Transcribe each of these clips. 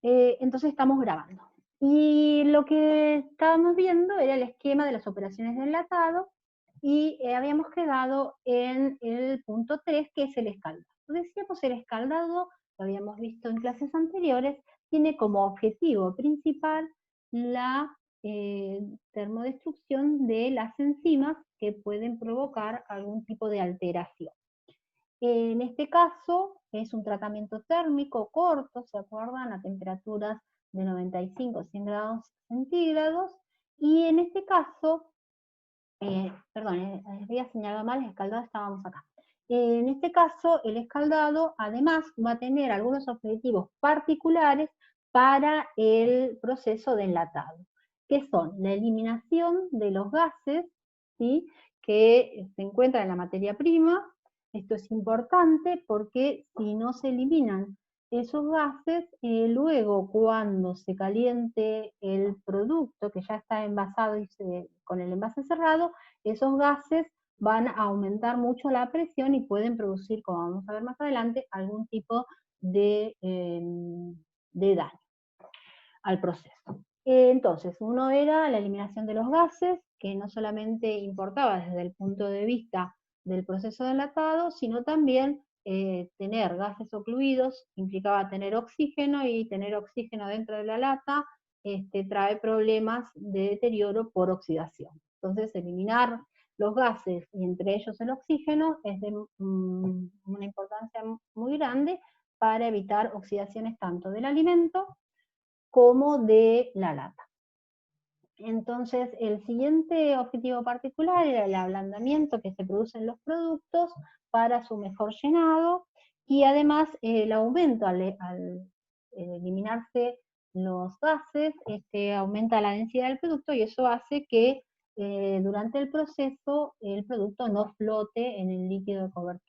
Entonces estamos grabando. Y lo que estábamos viendo era el esquema de las operaciones de enlatado y habíamos quedado en el punto 3, que es el escaldado. Decíamos, el escaldado, lo habíamos visto en clases anteriores, tiene como objetivo principal la termodestrucción de las enzimas que pueden provocar algún tipo de alteración. En este caso es un tratamiento térmico corto, ¿se acuerdan? A temperaturas de 95 a 100 grados centígrados. Y en este caso, perdón, había señalado mal, el escaldado estábamos acá. En este caso, el escaldado además va a tener algunos objetivos particulares para el proceso de enlatado, que son la eliminación de los gases, ¿sí?, que se encuentran en la materia prima. Esto es importante porque si no se eliminan esos gases, luego cuando se caliente el producto que ya está envasado y con el envase cerrado, esos gases van a aumentar mucho la presión y pueden producir, como vamos a ver más adelante, algún tipo de daño al proceso. Entonces, uno era la eliminación de los gases, que no solamente importaba desde el punto de vista del proceso de enlatado, sino también tener gases ocluidos, implicaba tener oxígeno, y tener oxígeno dentro de la lata trae problemas de deterioro por oxidación. Entonces, eliminar los gases, y entre ellos el oxígeno, es de una importancia muy grande para evitar oxidaciones tanto del alimento como de la lata. Entonces, el siguiente objetivo particular era el ablandamiento que se produce en los productos para su mejor llenado, y además el aumento al eliminarse los gases, aumenta la densidad del producto, y eso hace que durante el proceso el producto no flote en el líquido de cobertura.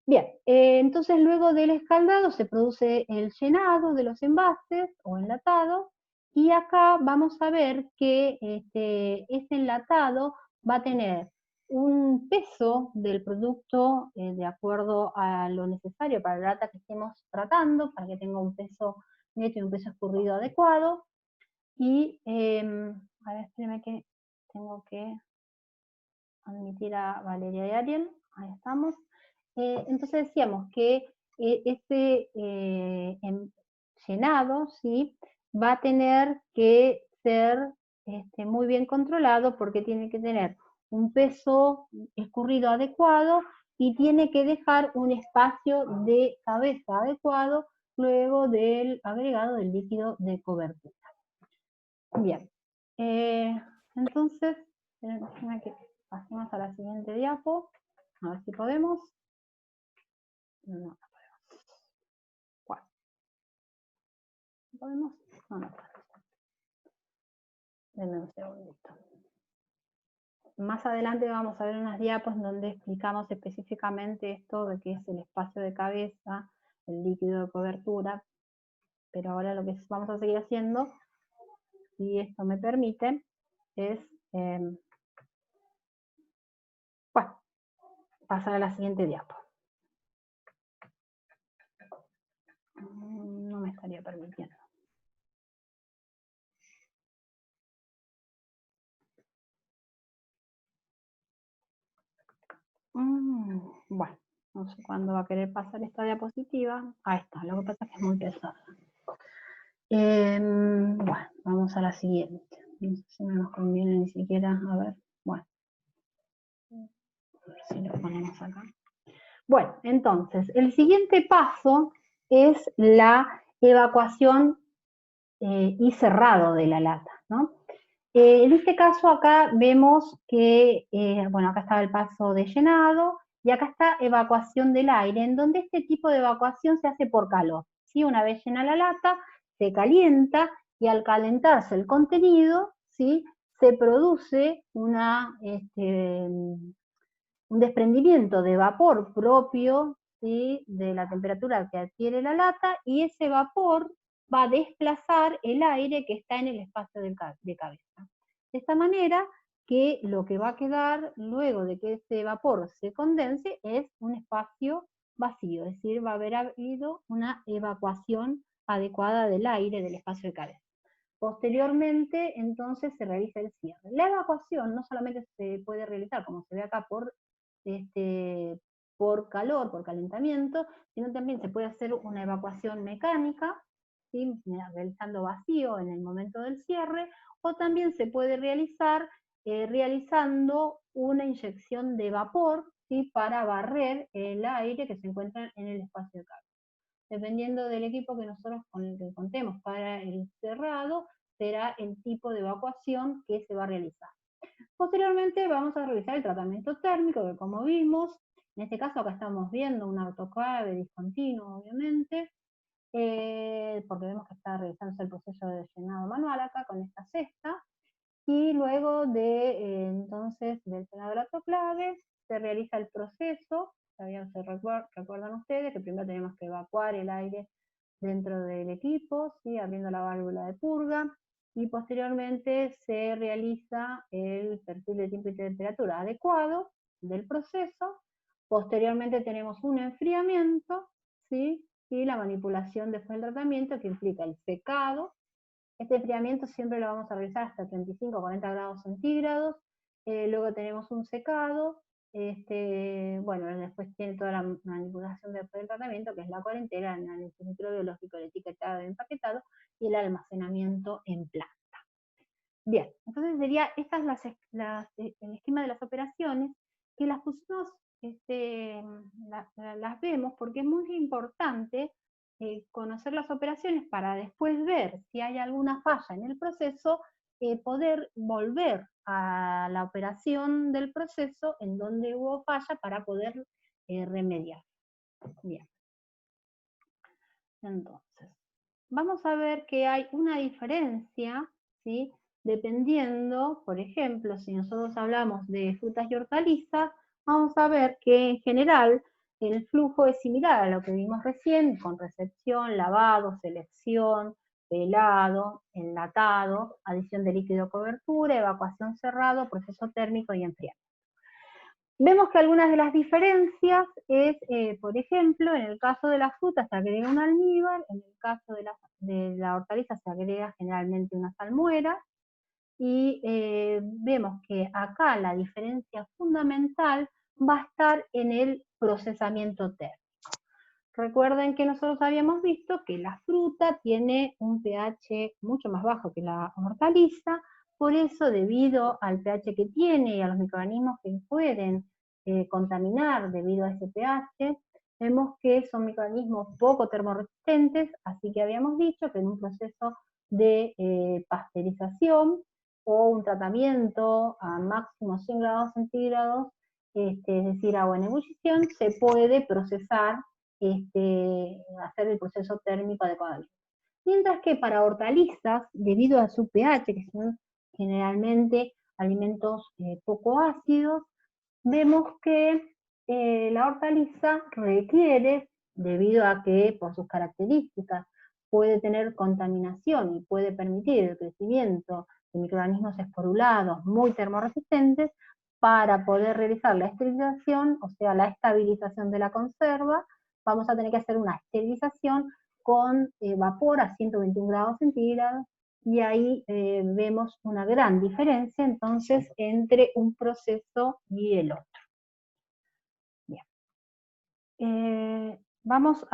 Bien, entonces luego del escaldado se produce el llenado de los envases o enlatados, y acá vamos a ver que ese enlatado va a tener un peso del producto de acuerdo a lo necesario para la lata que estemos tratando, para que tenga un peso neto y un peso escurrido adecuado. Y, a ver, espérenme que tengo que admitir a Valeria y Ariel, ahí estamos. Entonces decíamos que este llenado, ¿sí?, va a tener que ser muy bien controlado, porque tiene que tener un peso escurrido adecuado y tiene que dejar un espacio de cabeza adecuado luego del agregado del líquido de cobertura. Bien, entonces, déjame que pasemos a la siguiente diapo, a ver si podemos. No, no podemos. ¿Cuál? ¿No podemos? No, no podemos. Denme un segundito. Más adelante vamos a ver unas diapos donde explicamos específicamente esto de qué es el espacio de cabeza, el líquido de cobertura, pero ahora lo que vamos a seguir haciendo, si esto me permite, es bueno, pasar a la siguiente diapo. No me estaría permitiendo. Bueno, no sé cuándo va a querer pasar esta diapositiva. Ahí está, lo que pasa es que es muy pesada. Bueno, vamos a la siguiente. No sé si no nos conviene ni siquiera, a ver, bueno. A ver si lo ponemos acá. Bueno, entonces, el siguiente paso es la evacuación y cerrado de la lata, ¿no? En este caso acá vemos que, bueno, acá estaba el paso de llenado, y acá está evacuación del aire, en donde este tipo de evacuación se hace por calor, ¿sí? Una vez llena la lata, se calienta, y al calentarse el contenido, ¿sí?, se produce un desprendimiento de vapor propio, ¿sí?, de la temperatura que adquiere la lata, y ese vapor va a desplazar el aire que está en el espacio de cabeza. De esta manera que lo que va a quedar luego de que ese vapor se condense es un espacio vacío, es decir, va a haber habido una evacuación adecuada del aire del espacio de cabeza. Posteriormente, entonces, se realiza el cierre. La evacuación no solamente se puede realizar, como se ve acá, por calor, por calentamiento, sino también se puede hacer una evacuación mecánica, ¿sí? Realizando vacío en el momento del cierre, o también se puede realizar realizando una inyección de vapor, ¿sí? Para barrer el aire que se encuentra en el espacio de cabeza. Dependiendo del equipo que nosotros con el que contemos para el cerrado, será el tipo de evacuación que se va a realizar. Posteriormente vamos a realizar el tratamiento térmico, que como vimos, en este caso acá estamos viendo un autoclave discontinuo, obviamente, porque vemos que está realizándose el proceso de llenado manual acá con esta cesta, y luego de entonces del llenado del autoclave se realiza el proceso. Se recuerdan ustedes que primero tenemos que evacuar el aire dentro del equipo, ¿sí? Abriendo la válvula de purga, y posteriormente se realiza el perfil de tiempo y temperatura adecuado del proceso. Posteriormente tenemos un enfriamiento, ¿sí? Y la manipulación después del tratamiento, que implica el secado. Este enfriamiento siempre lo vamos a realizar hasta 35 o 40 grados centígrados. Luego tenemos un secado. Bueno, después tiene toda la manipulación después del tratamiento, que es la cuarentena, el análisis microbiológico, el etiquetado, el empaquetado y el almacenamiento en planta. Bien, entonces sería, estas el esquema de las operaciones, que las pusimos, las vemos porque es muy importante conocer las operaciones para después ver si hay alguna falla en el proceso, poder volver a la operación del proceso en donde hubo falla para poder remediar. Bien. Entonces, vamos a ver que hay una diferencia, ¿sí? Dependiendo, por ejemplo, si nosotros hablamos de frutas y hortalizas, vamos a ver que en general el flujo es similar a lo que vimos recién, con recepción, lavado, selección, pelado, enlatado, adición de líquido cobertura, evacuación cerrado, proceso térmico y enfriamiento. Vemos que algunas de las diferencias es, por ejemplo, en el caso de las frutas se agrega un almíbar, en el caso de la hortaliza se agrega generalmente una salmuera, y vemos que acá la diferencia fundamental va a estar en el procesamiento térmico. Recuerden que nosotros habíamos visto que la fruta tiene un pH mucho más bajo que la hortaliza, por eso, debido al pH que tiene y a los microorganismos que pueden contaminar debido a ese pH, vemos que son microorganismos poco termorresistentes, así que habíamos dicho que en un proceso de pasteurización o un tratamiento a máximo 100 grados centígrados, es decir, agua en ebullición, se puede procesar, hacer el proceso térmico adecuadamente. Mientras que para hortalizas, debido a su pH, que son generalmente alimentos poco ácidos, vemos que la hortaliza requiere, debido a que por sus características puede tener contaminación y puede permitir el crecimiento de microorganismos esporulados muy termorresistentes, para poder realizar la esterilización, o sea, la estabilización de la conserva, vamos a tener que hacer una esterilización con vapor a 121 grados centígrados, y ahí vemos una gran diferencia entonces entre un proceso y el otro. Bien. Vamos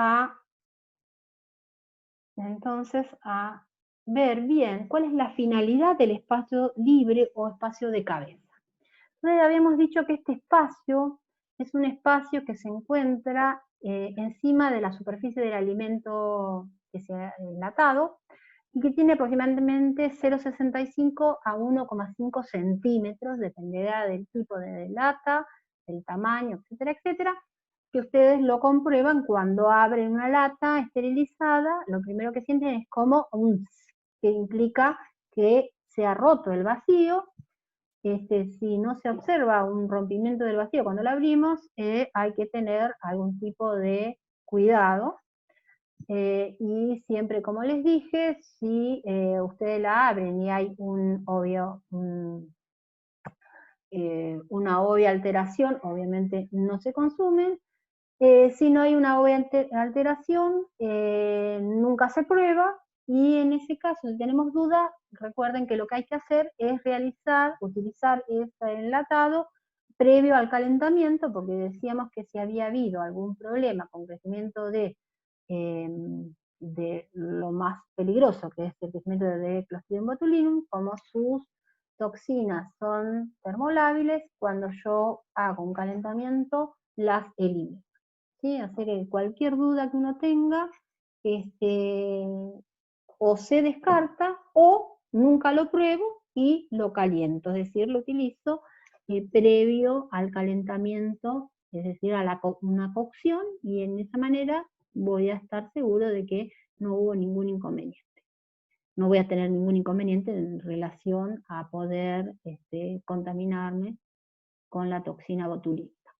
entonces a ver bien cuál es la finalidad del espacio libre o espacio de cabeza. Entonces habíamos dicho que este espacio es un espacio que se encuentra encima de la superficie del alimento que se ha enlatado, y que tiene aproximadamente 0,65 a 1,5 centímetros, dependerá del tipo de lata, del tamaño, etcétera, etcétera, que ustedes lo comprueban cuando abren una lata esterilizada. Lo primero que sienten es como un tss, que implica que se ha roto el vacío. Si no se observa un rompimiento del vacío cuando la abrimos, hay que tener algún tipo de cuidado. Y siempre, como les dije, si ustedes la abren y hay una obvia alteración, obviamente no se consumen. Si no hay una obvia alteración, nunca se prueba, y en ese caso, si tenemos dudas, recuerden que lo que hay que hacer es utilizar ese enlatado previo al calentamiento, porque decíamos que si había habido algún problema con crecimiento de lo más peligroso, que es el crecimiento de Clostridium botulinum, como sus toxinas son termolábiles, cuando yo hago un calentamiento, las elimino. ¿Sí? Así que cualquier duda que uno tenga, o se descarta o nunca lo pruebo y lo caliento, es decir, lo utilizo previo al calentamiento, es decir, a una cocción, y en esa manera voy a estar seguro de que no hubo ningún inconveniente. No voy a tener ningún inconveniente en relación a poder contaminarme con la toxina botulínica.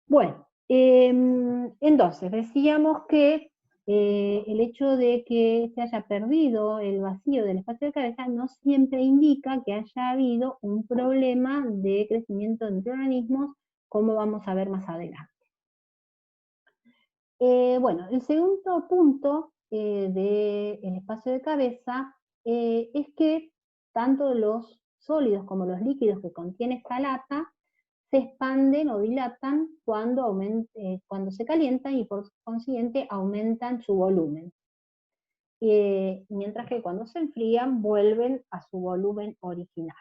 Bueno, entonces decíamos que el hecho de que se haya perdido el vacío del espacio de cabeza no siempre indica que haya habido un problema de crecimiento de microorganismos, como vamos a ver más adelante. Bueno, el segundo punto del espacio de cabeza es que tanto los sólidos como los líquidos que contiene esta lata se expanden o dilatan cuando se calientan, y por consiguiente aumentan su volumen. Mientras que cuando se enfrían vuelven a su volumen original.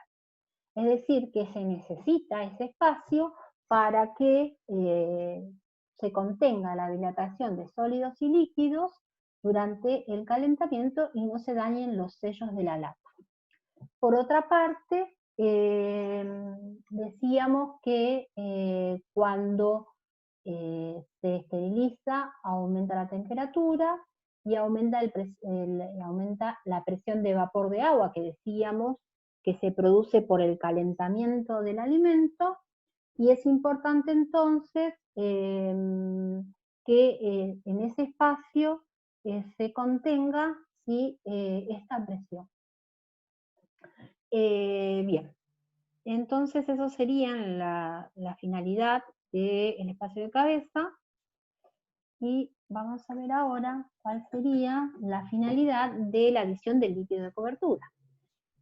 Es decir, que se necesita ese espacio para que se contenga la dilatación de sólidos y líquidos durante el calentamiento y no se dañen los sellos de la lata. Por otra parte, decíamos que cuando se esteriliza aumenta la temperatura y aumenta la presión de vapor de agua, que decíamos que se produce por el calentamiento del alimento, y es importante entonces que en ese espacio se contenga esta presión. Bien, entonces eso sería la finalidad del espacio de cabeza, y vamos a ver ahora cuál sería la finalidad de la adición del líquido de cobertura.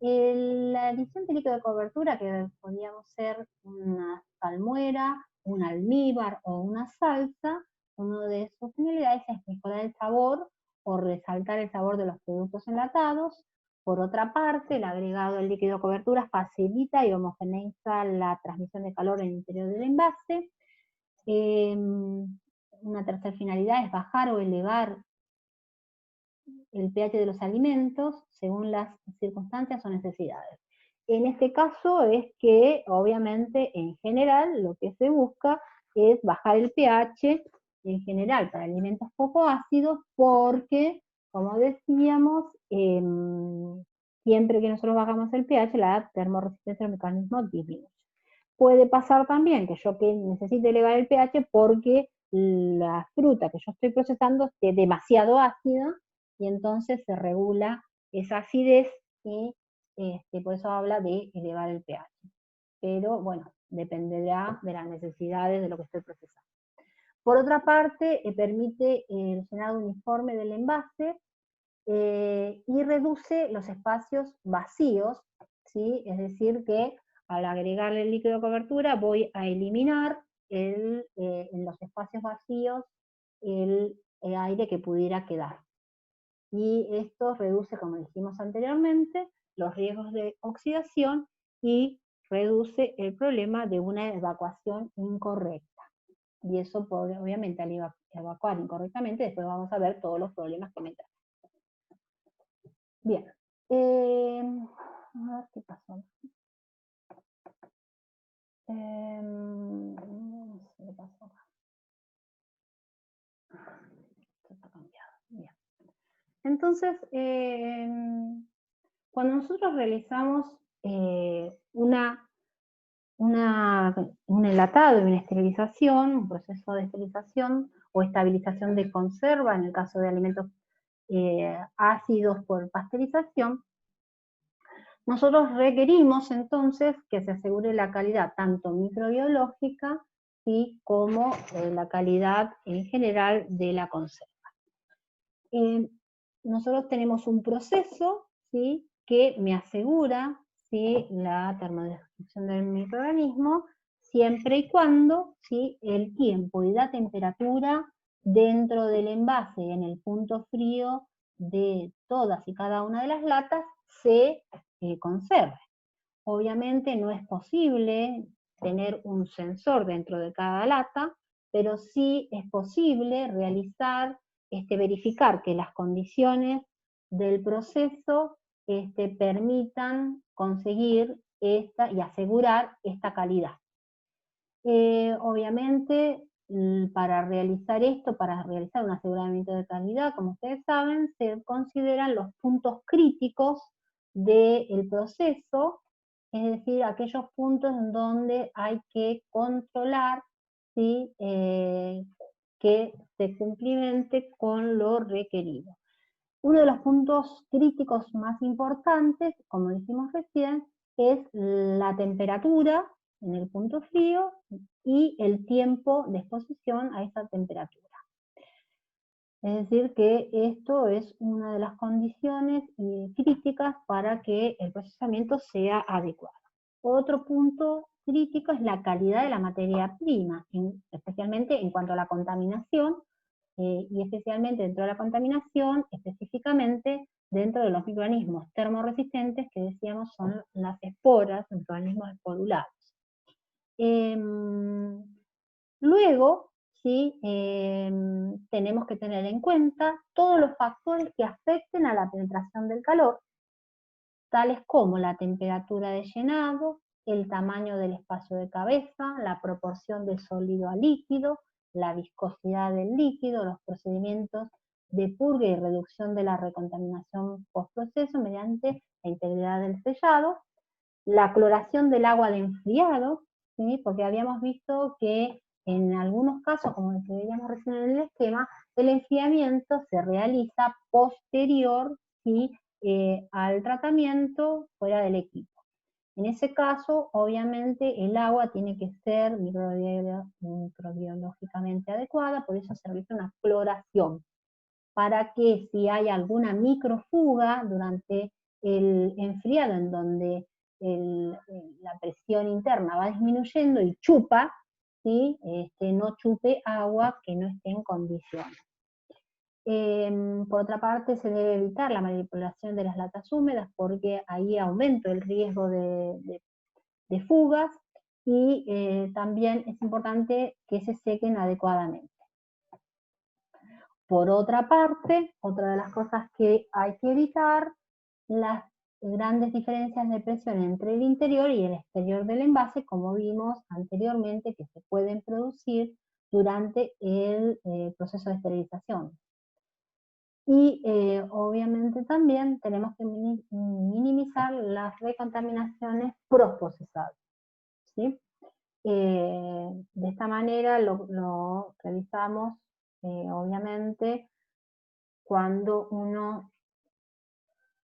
La adición de líquido de cobertura, que podríamos ser una salmuera, un almíbar o una salsa, una de sus finalidades es mejorar el sabor o resaltar el sabor de los productos enlatados. Por otra parte, el agregado del líquido de cobertura facilita y homogeneiza la transmisión de calor en el interior del envase. Una tercera finalidad es bajar o elevar el pH de los alimentos según las circunstancias o necesidades. En este caso es que, obviamente, en general, lo que se busca es bajar el pH en general para alimentos poco ácidos, porque, como decíamos, siempre que nosotros bajamos el pH, la termoresistencia del mecanismo disminuye. Puede pasar también que yo necesite elevar el pH porque la fruta que yo estoy procesando esté demasiado ácida, y entonces se regula esa acidez, y por eso habla de elevar el pH. Pero bueno, dependerá de las necesidades de lo que estoy procesando. Por otra parte, permite el llenado uniforme del envase y reduce los espacios vacíos, ¿sí? Es decir, que al agregarle el líquido de cobertura voy a eliminar en los espacios vacíos el aire que pudiera quedar. Y esto reduce, como dijimos anteriormente, los riesgos de oxidación y reduce el problema de una evacuación incorrecta. Y eso, obviamente, al evacuar incorrectamente, después vamos a ver todos los problemas que me traen. Bien. A ver qué pasó. No sé qué pasó acá. Esto está cambiado. Bien. Entonces, cuando nosotros realizamos un enlatado y una esterilización, un proceso de esterilización o estabilización de conserva, en el caso de alimentos ácidos por pasteurización, nosotros requerimos entonces que se asegure la calidad tanto microbiológica, ¿sí?, como la calidad en general de la conserva. Nosotros tenemos un proceso, ¿sí?, que me asegura, ¿sí?, la termodescripción del microorganismo, siempre y cuando, ¿sí?, el tiempo y la temperatura dentro del envase en el punto frío de todas y cada una de las latas se conserve. Obviamente no es posible tener un sensor dentro de cada lata, pero sí es posible realizar, verificar que las condiciones del proceso permitan conseguir esta y asegurar esta calidad. Obviamente, para realizar esto, para realizar un aseguramiento de calidad, como ustedes saben, se consideran los puntos críticos del proceso, es decir, aquellos puntos en donde hay que controlar, ¿sí?, que se cumplimente con lo requerido. Uno de los puntos críticos más importantes, como dijimos recién, es la temperatura en el punto frío y el tiempo de exposición a esa temperatura. Es decir, que esto es una de las condiciones críticas para que el procesamiento sea adecuado. Otro punto crítico es la calidad de la materia prima, especialmente en cuanto a la contaminación, y especialmente dentro de la contaminación, específicamente dentro de los microorganismos termorresistentes que decíamos son las esporas, microorganismos esporulados. Luego, ¿sí?, tenemos que tener en cuenta todos los factores que afecten a la penetración del calor, tales como la temperatura de llenado, el tamaño del espacio de cabeza, la proporción de sólido a líquido, la viscosidad del líquido, los procedimientos de purga y reducción de la recontaminación postproceso mediante la integridad del sellado, la cloración del agua de enfriado, ¿sí?, porque habíamos visto que en algunos casos, como el que veíamos recién en el esquema, el enfriamiento se realiza posterior, ¿sí?, al tratamiento fuera del equipo. En ese caso, obviamente, el agua tiene que ser microbiológicamente adecuada, por eso se realiza una cloración, para que si hay alguna microfuga durante el enfriado en donde la presión interna va disminuyendo y chupa, ¿sí?, no chupe agua que no esté en condiciones. Por otra parte, se debe evitar la manipulación de las latas húmedas porque ahí aumenta el riesgo de fugas y también es importante que se sequen adecuadamente. Por otra parte, otra de las cosas que hay que evitar, las grandes diferencias de presión entre el interior y el exterior del envase, como vimos anteriormente, que se pueden producir durante el proceso de esterilización. Y obviamente también tenemos que minimizar las recontaminaciones postprocesadas, ¿sí? De esta manera lo realizamos, obviamente, cuando uno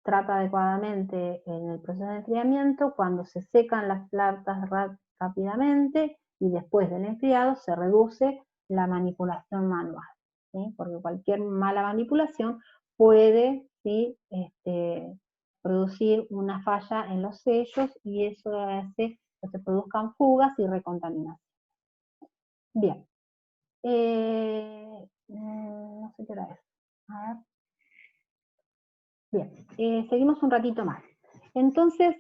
trata adecuadamente en el proceso de enfriamiento, cuando se secan las latas rápidamente y después del enfriado se reduce la manipulación manual, ¿sí?, porque cualquier mala manipulación puede, ¿sí?, producir una falla en los sellos y eso hace que se produzcan fugas y recontaminación. Bien. No sé qué hora es. A ver. Bien, seguimos un ratito más. Entonces,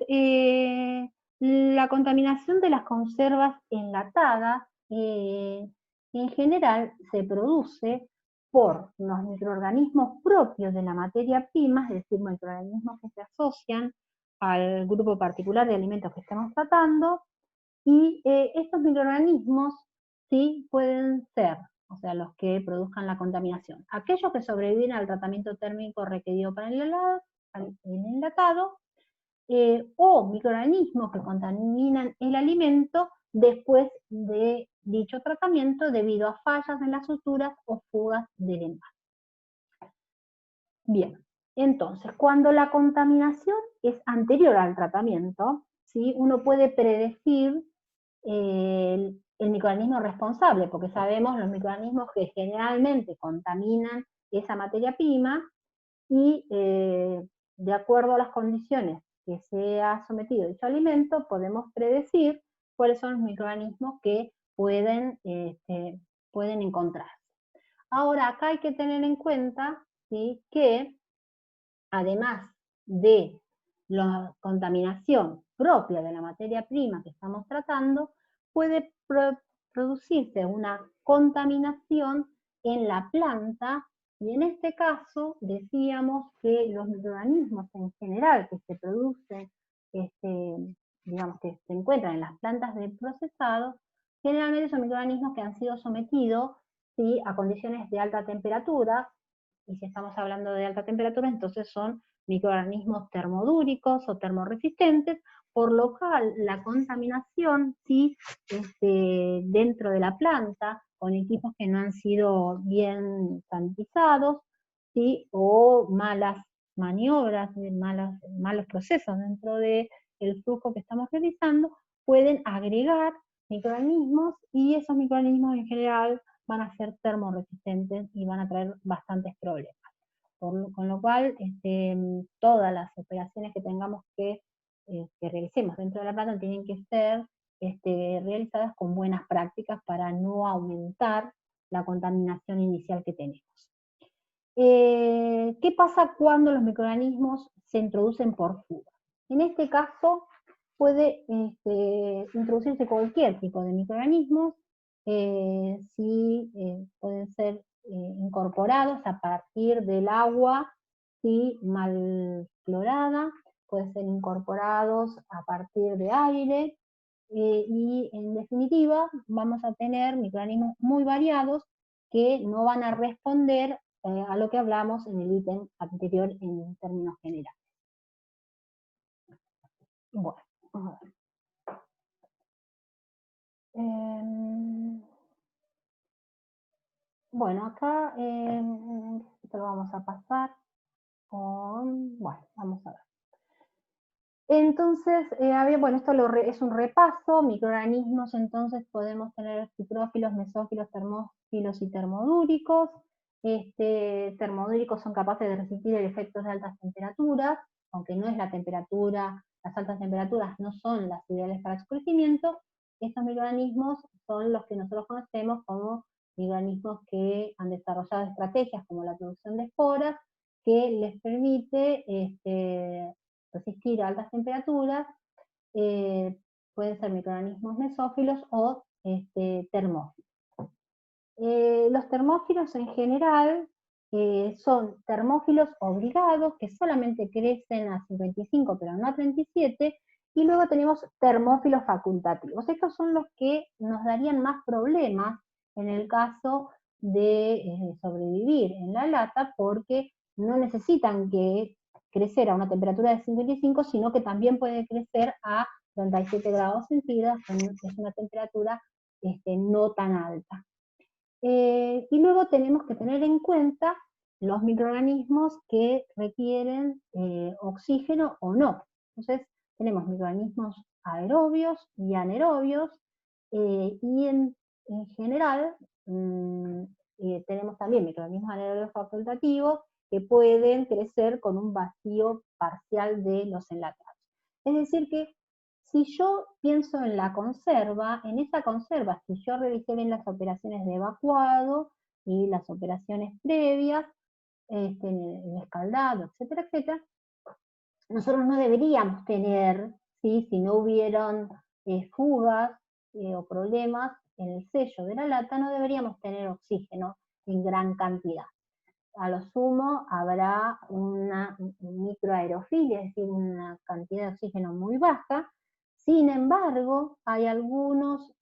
la contaminación de las conservas enlatadas en general se produce por los microorganismos propios de la materia prima, es decir, microorganismos que se asocian al grupo particular de alimentos que estamos tratando, y estos microorganismos sí pueden ser, o sea, los que produzcan la contaminación. Aquellos que sobreviven al tratamiento térmico requerido para el enlatado, o microorganismos que contaminan el alimento después de dicho tratamiento debido a fallas en las suturas o fugas del envase. Bien, entonces, cuando la contaminación es anterior al tratamiento, ¿sí?, uno puede predecir el el microorganismo responsable, porque sabemos los microorganismos que generalmente contaminan esa materia prima y de acuerdo a las condiciones que se ha sometido dicho alimento, podemos predecir cuáles son los microorganismos que pueden encontrarse. Ahora, acá hay que tener en cuenta, ¿sí?, que además de la contaminación propia de la materia prima que estamos tratando, puede producirse una contaminación en la planta, y en este caso decíamos que los microorganismos en general que se producen, digamos que se encuentran en las plantas de procesado, generalmente son microorganismos que han sido sometidos, ¿sí?, a condiciones de alta temperatura, y si estamos hablando de alta temperatura, entonces son microorganismos termodúricos o termoresistentes, por lo cual la contaminación, ¿sí?, dentro de la planta, con equipos que no han sido bien sanitizados, ¿sí?, o malas maniobras, malos procesos dentro del flujo que estamos realizando, pueden agregar microorganismos, y esos microorganismos en general van a ser termoresistentes y van a traer bastantes problemas. Con lo cual, todas las operaciones que tengamos que realicemos dentro de la planta tienen que ser realizadas con buenas prácticas para no aumentar la contaminación inicial que tenemos. ¿Qué pasa cuando los microorganismos se introducen por fuga? En este caso puede introducirse cualquier tipo de microorganismos, pueden ser incorporados a partir del agua, ¿sí?, mal clorada, pueden ser incorporados a partir de aire, y en definitiva vamos a tener microorganismos muy variados que no van a responder a lo que hablamos en el ítem anterior en términos generales. Bueno, a ver. Bueno, acá esto lo vamos a pasar con, bueno, vamos a ver. Entonces, bueno, esto es un repaso, microorganismos, entonces podemos tener ciprófilos, mesófilos, termófilos y termodúricos. Termodúricos son capaces de resistir el efecto de altas temperaturas, aunque no es la temperatura, las altas temperaturas no son las ideales para su crecimiento. Estos microorganismos son los que nosotros conocemos como microorganismos que han desarrollado estrategias como la producción de esporas, que les permite resistir a altas temperaturas. Pueden ser microorganismos mesófilos o termófilos. Los termófilos en general son termófilos obligados, que solamente crecen a 55 pero no a 37, y luego tenemos termófilos facultativos. Estos son los que nos darían más problemas en el caso de sobrevivir en la lata, porque no necesitan que crecer a una temperatura de 55, sino que también puede crecer a 37 grados centígrados, que es una temperatura no tan alta. Y luego tenemos que tener en cuenta los microorganismos que requieren oxígeno o no. Entonces, tenemos microorganismos aerobios y anaerobios, y en general tenemos también microorganismos anaerobios facultativos que pueden crecer con un vacío parcial de los enlatados. Es decir que si yo pienso en la conserva, en esa conserva, si yo realicé bien las operaciones de evacuado y las operaciones previas, el escaldado, etcétera, etcétera, nosotros no deberíamos tener, ¿sí?, si no hubieron fugas o problemas en el sello de la lata, no deberíamos tener oxígeno en gran cantidad. A lo sumo habrá una microaerofilia, es decir, una cantidad de oxígeno muy baja. Sin embargo, hay algunos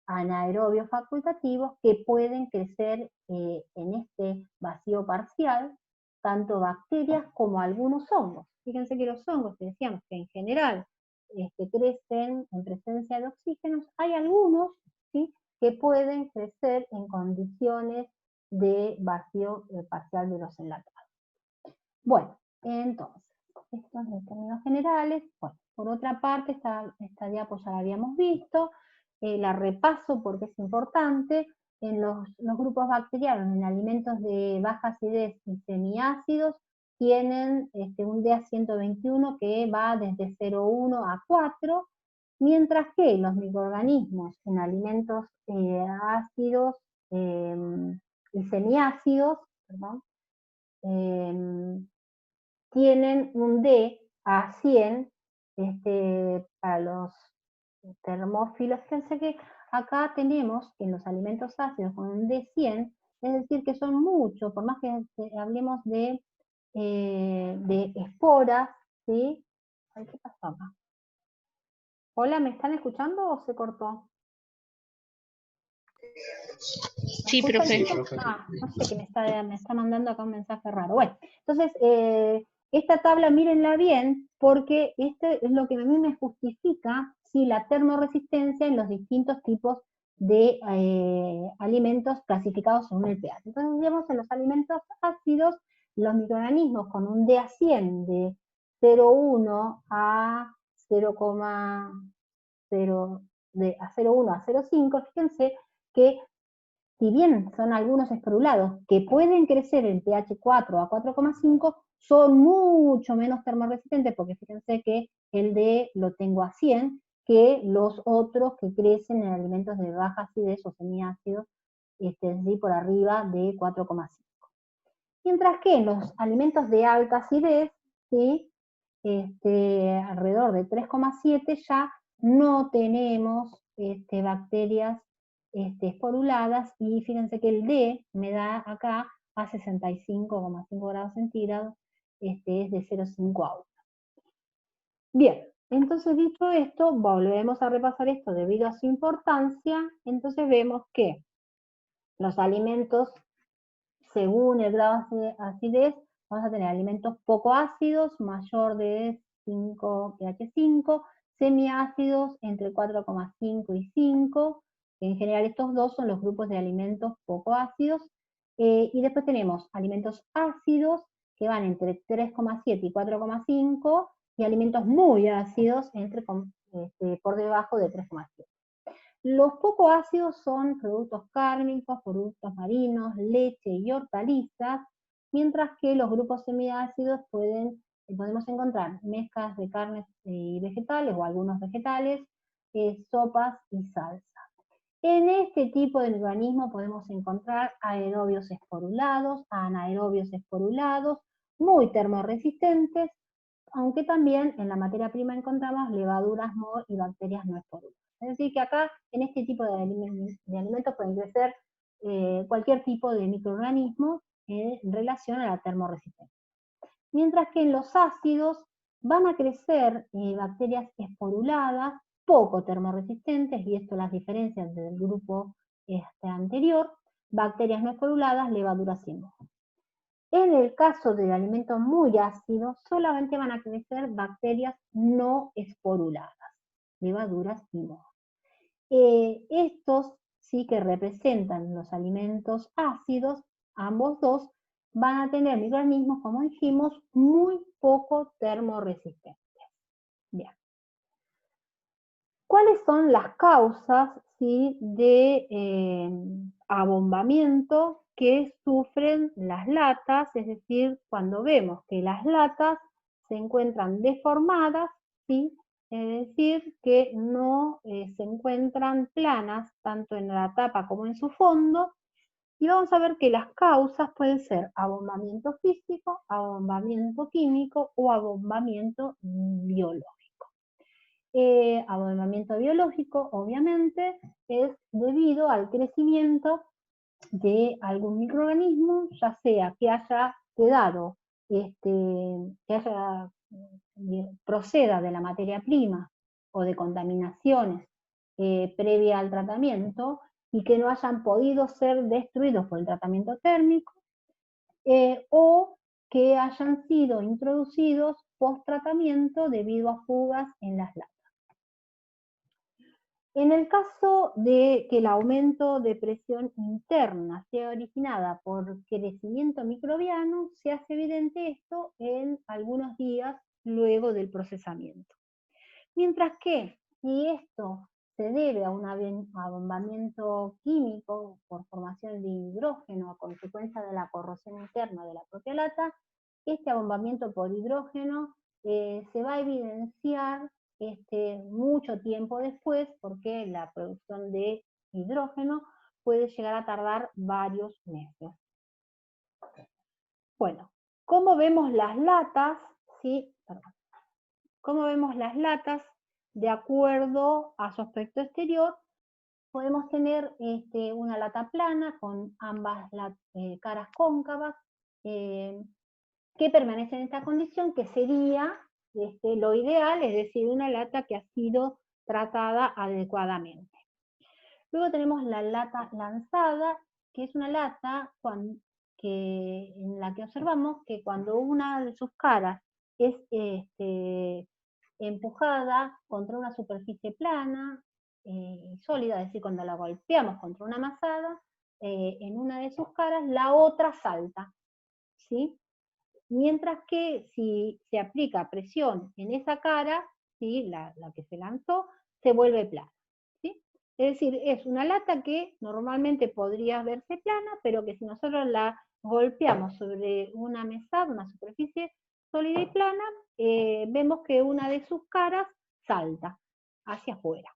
anaerobios facultativos que pueden crecer en este vacío parcial, tanto bacterias como algunos hongos. Fíjense que los hongos, que decíamos que en general crecen en presencia de oxígenos, hay algunos, ¿sí?, que pueden crecer en condiciones de vacío parcial de los enlatados. Bueno, entonces, esto es en términos generales. Bueno, por otra parte, esta diapo ya la habíamos visto. la repaso porque es importante. En los grupos bacterianos, en alimentos de baja acidez y semiácidos, tienen un DA121 que va desde 0,1 a 4, mientras que los microorganismos en alimentos ácidos y semiácidos, perdón, tienen un D a 100 para los termófilos. Fíjense que acá tenemos en los alimentos ácidos con un D100, es decir, que son muchos, por más que hablemos de esporas, ¿sí? Ay, ¿qué pasó acá? Hola, ¿me están escuchando o se cortó? Sí, profe. No sé, que me está mandando acá un mensaje raro. Bueno, entonces, esta tabla mírenla bien, porque este es lo que a mí me justifica la termorresistencia en los distintos tipos de alimentos clasificados según el pH. Entonces, vemos en los alimentos ácidos, los microorganismos con un DA100 de 0,1 a 0,0 a 0,1 a 0,5, fíjense que si bien son algunos esporulados que pueden crecer en pH 4 a 4,5, son mucho menos termorresistentes, porque fíjense que el D lo tengo a 100, que los otros que crecen en alimentos de baja acidez o semiácidos, ¿sí? Por arriba de 4,5. Mientras que en los alimentos de alta acidez, ¿sí? Alrededor de 3,7 ya no tenemos bacterias esporuladas, y fíjense que el D me da acá a 65,5 grados centígrados, es de 0,5 a 1. Bien, entonces dicho esto, volvemos a repasar esto debido a su importancia. Entonces vemos que los alimentos, según el grado de acidez, vamos a tener alimentos poco ácidos, mayor de 5 pH 5, semiácidos entre 4,5 y 5. En general estos dos son los grupos de alimentos poco ácidos. Y después tenemos alimentos ácidos que van entre 3,7 y 4,5, y alimentos muy ácidos por debajo de 3,7. Los poco ácidos son productos cárnicos, productos marinos, leche y hortalizas, mientras que los grupos semiácidos podemos encontrar mezclas de carnes y vegetales, o algunos vegetales, sopas y salsa. En este tipo de organismos podemos encontrar aerobios esporulados, anaerobios esporulados, muy termorresistentes, aunque también en la materia prima encontramos levaduras y bacterias no esporuladas. Es decir, que acá en este tipo de alimentos pueden crecer cualquier tipo de microorganismo en relación a la termorresistencia. Mientras que en los ácidos van a crecer bacterias esporuladas, poco termorresistentes, y esto las diferencias del grupo anterior, bacterias no esporuladas, levaduras y moho. En el caso de alimentos muy ácidos, solamente van a crecer bacterias no esporuladas, levaduras y moho. Estos sí que representan los alimentos ácidos, ambos dos van a tener microorganismos, como dijimos, muy poco termorresistentes. Bien. ¿Cuáles son las causas, ¿sí?, de abombamiento que sufren las latas? Es decir, cuando vemos que las latas se encuentran deformadas, ¿sí?, es decir, que no se encuentran planas, tanto en la tapa como en su fondo, y vamos a ver que las causas pueden ser abombamiento físico, abombamiento químico o abombamiento biológico. Abombamiento biológico, obviamente, es debido al crecimiento de algún microorganismo, ya sea que haya quedado, proceda de la materia prima o de contaminaciones previa al tratamiento, y que no hayan podido ser destruidos por el tratamiento térmico, o que hayan sido introducidos post tratamiento debido a fugas en las latas. En el caso de que el aumento de presión interna sea originada por crecimiento microbiano, se hace evidente esto en algunos días luego del procesamiento. Mientras que si esto se debe a un abombamiento químico por formación de hidrógeno a consecuencia de la corrosión interna de la propia lata, este abombamiento por hidrógeno se va a evidenciar mucho tiempo después, porque la producción de hidrógeno puede llegar a tardar varios meses. Bueno, ¿cómo vemos las latas? ¿Sí? ¿Cómo vemos las latas? De acuerdo a su aspecto exterior, podemos tener una lata plana con ambas caras cóncavas, que permanecen en esta condición, que sería lo ideal, es decir, una lata que ha sido tratada adecuadamente. Luego tenemos la lata lanzada, que es una lata en la que observamos que cuando una de sus caras es empujada contra una superficie plana y sólida, es decir, cuando la golpeamos contra una masada, en una de sus caras, la otra salta, ¿sí? Mientras que si se aplica presión en esa cara, ¿sí? la que se lanzó, se vuelve plana, ¿sí? Es decir, es una lata que normalmente podría verse plana, pero que si nosotros la golpeamos sobre una mesada, una superficie sólida y plana, vemos que una de sus caras salta hacia afuera.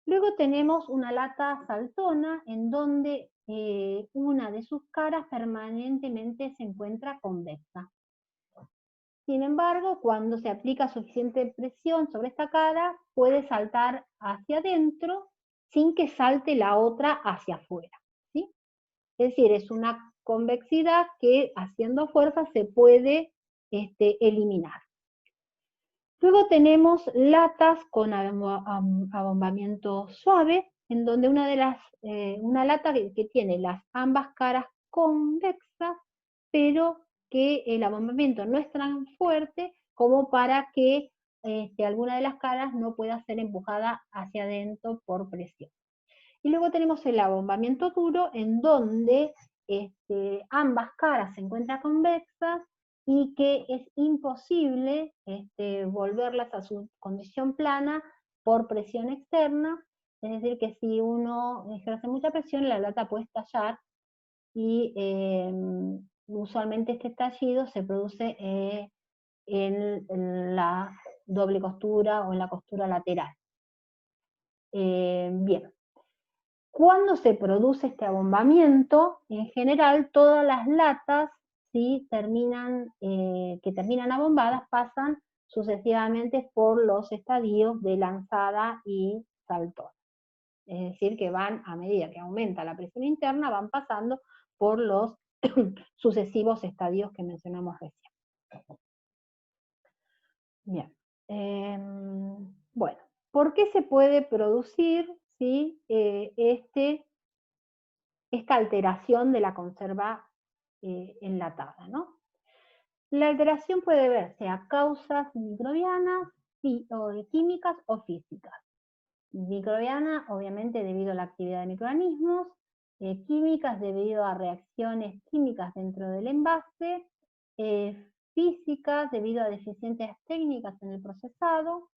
Luego tenemos una lata saltona, en donde una de sus caras permanentemente se encuentra convexa. Sin embargo, cuando se aplica suficiente presión sobre esta cara, puede saltar hacia adentro sin que salte la otra hacia afuera, ¿sí? Es decir, es una convexidad que haciendo fuerza se puede eliminar. Luego tenemos latas con abombamiento suave, en donde una lata que tiene ambas caras convexas, pero que el abombamiento no es tan fuerte como para que alguna de las caras no pueda ser empujada hacia adentro por presión. Y luego tenemos el abombamiento duro, en donde ambas caras se encuentran convexas y que es imposible volverlas a su condición plana por presión externa, es decir, que si uno ejerce mucha presión, la lata puede estallar y usualmente este estallido se produce en la doble costura o en la costura lateral. Bien. Cuando se produce este abombamiento, en general todas las latas, ¿sí? que terminan abombadas pasan sucesivamente por los estadios de lanzada y saltón. Es decir, que van, a medida que aumenta la presión interna, van pasando por los sucesivos estadios que mencionamos recién. Bien. Bueno, ¿por qué se puede producir, ¿sí? esta alteración de la conserva enlatada, ¿no? La alteración puede verse a causas microbianas, o químicas o físicas. Microbiana, obviamente, debido a la actividad de microorganismos, químicas debido a reacciones químicas dentro del envase, físicas debido a deficiencias técnicas en el procesado,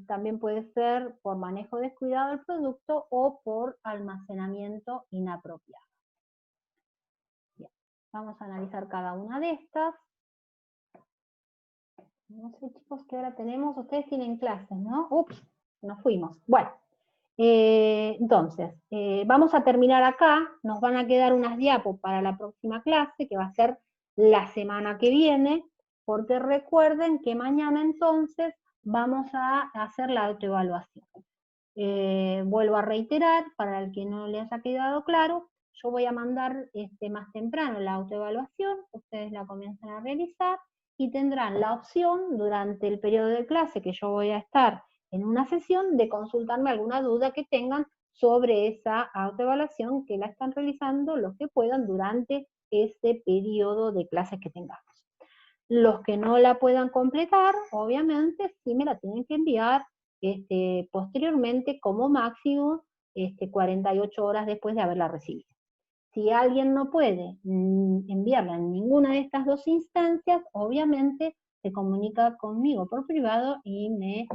también puede ser por manejo descuidado del producto o por almacenamiento inapropiado. Bien, vamos a analizar cada una de estas. No sé, chicos, qué hora tenemos. Ustedes tienen clases, ¿no? Ups, nos fuimos. Bueno, entonces, vamos a terminar acá. Nos van a quedar unas diapos para la próxima clase, que va a ser la semana que viene, porque recuerden que mañana entonces vamos a hacer la autoevaluación. Vuelvo a reiterar, para el que no le haya quedado claro, yo voy a mandar más temprano la autoevaluación, ustedes la comienzan a realizar, y tendrán la opción durante el periodo de clase que yo voy a estar en una sesión de consultarme alguna duda que tengan sobre esa autoevaluación, que la están realizando los que puedan durante este periodo de clases que tengamos. Los que no la puedan completar, obviamente, sí me la tienen que enviar posteriormente, como máximo 48 horas después de haberla recibido. Si alguien no puede enviarla en ninguna de estas dos instancias, obviamente se comunica conmigo por privado y me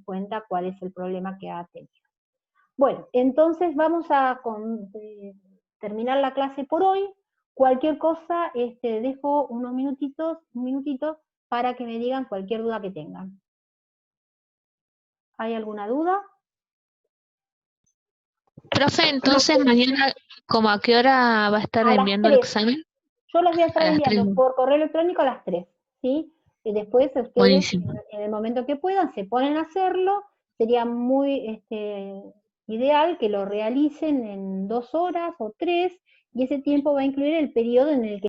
cuenta cuál es el problema que ha tenido. Bueno, entonces vamos a terminar la clase por hoy. Cualquier cosa, dejo unos minutitos para que me digan cualquier duda que tengan. ¿Hay alguna duda? Profe, entonces mañana, ¿como a qué hora va a estar A las enviando el 3. examen? Yo los voy a A estar las 3. enviando por correo electrónico a las 3, ¿sí? Y después ustedes, Buenísimo. en el momento que puedan, se ponen a hacerlo. Sería muy ideal que lo realicen en 2 horas o 3, y ese tiempo va a incluir el periodo en el que